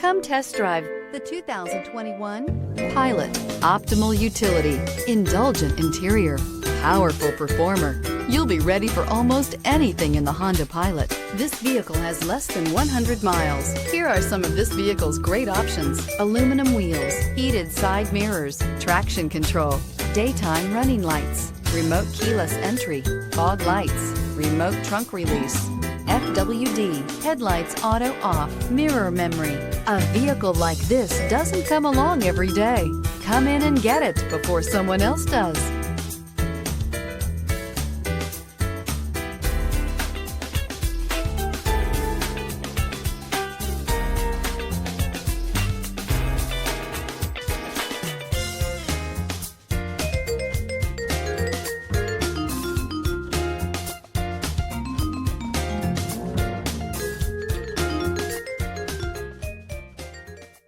Come test drive the 2021 Pilot. Optimal utility, indulgent interior, powerful performer. You'll be ready for almost anything in the Honda Pilot. This vehicle has less than 100 miles. Here are some of this vehicle's great options: aluminum wheels, heated side mirrors, traction control, daytime running lights, remote keyless entry, fog lights, remote trunk release, FWD, headlights auto off, mirror memory. A vehicle like this doesn't come along every day. Come in and get it before someone else does.